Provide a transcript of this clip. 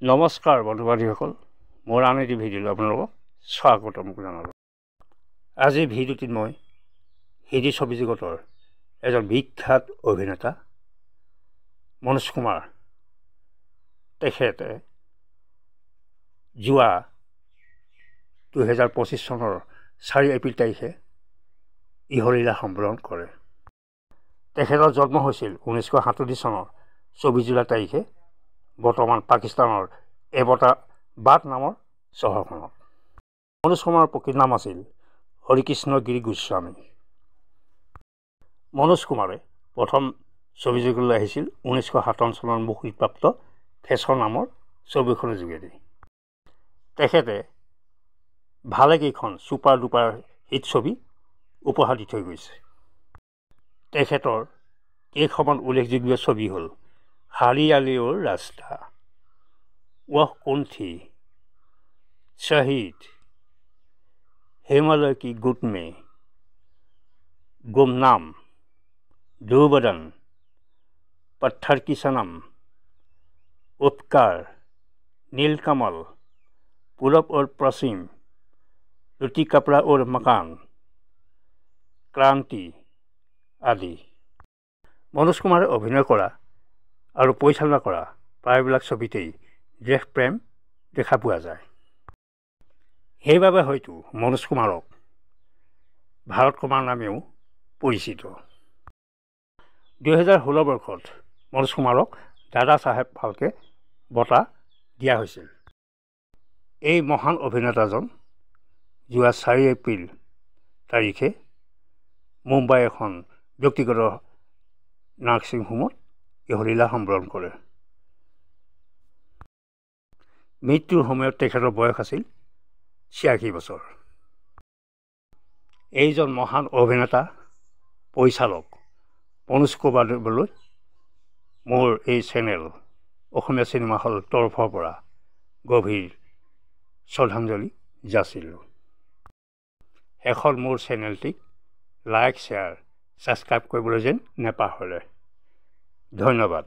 নমস্কাৰ বন্ধু-বান্ধৱীসকল, মোৰ আন এটি ভিডিঅ'লৈ আপোনালোকক স্বাগতম জনালোঁ। আজি ভিডিঅ'টিত মই হিন্দী ছবি জগতৰ এজন বিখ্যাত অভিনেতা মনোজ কুমাৰ তেখেতে যোৱা 2025 চনৰ 4 এপ্ৰিল তাৰিখে ইহলীলা সম্বৰণ কৰে। তেখেতৰ জন্ম হৈছিল 1937 চনৰ 24 জুলাই তাৰিখে বৰ্তমান পাকিস্তানৰ এবাটাবাদ নামৰ চহৰখনত। মনোজ কুমাৰৰ প্ৰকৃত নাম আছিল হৰিকৃষ্ণ গিৰি গোস্বামী। মনোজ কুমাৰে প্ৰথম ছবি জগতলৈ আহিছিল 1957 চনৰ মুক্তিপ্ৰাপ্ত ফেশ্বন নামৰ ছবিখনৰ যোগেদি। তেখেতে ভালেকেইখন ছুপাৰ ডুপাৰ হিট ছবি উপহাৰ দি থৈ গৈছে। তেখেতৰ কেইখনমান উল্লেখযোগ্য ছবি হ'ল হাৰিয়ালি অৰ ৰাস্তা, ৱহ কোন থি, শ্বহীদ, হিমালয় কি গুট মে, গুমনাম, দুবদন, পত্থৰ কি সনম, উপকাৰ, নীলকমল, পূৰব और পশ্চিম, ৰুটি কপৰা और মকান, ক্ৰান্তি আদি। মনোজ কুমাৰে অভিনয় কৰা আৰু পৰিচালনা কৰা প্ৰায়বিলাক ছবিতেই দেশ প্ৰেম দেখা পোৱা যায়। সেইবাবে হয়তো মনোজ কুমাৰক ভাৰত কুমাৰ নামেও পৰিচিত। 2016 বৰ্ষত মনোজ কুমাৰক দাদা চাহেব ফাল্কে বঁটা দিয়া হৈছিল। এই মহান অভিনেতাজন যোৱা 4 এপ্ৰিল তাৰিখে মুম্বাই এখন ব্যক্তিগত নাৰ্ছিং হোমত ইহলীলা সম্বৰণ কৰে। মৃত্যুৰ সময়ত তেখেতৰ বয়স আছিল 86 বছৰ। এইজন মহান অভিনেতা পৰিচালক মনোজ কুমাৰলৈ মোৰ এই চেনেল অসমীয়া চিনেমা হল তৰফৰ পৰা গভীৰ শ্ৰদ্ধাঞ্জলি যাচিলোঁ। শেষত মোৰ চেনেলটিক লাইক শ্বেয়াৰ ছাবস্ক্ৰাইব কৰিবলৈ যেন নেপাহৰে। ধন্যবাদ।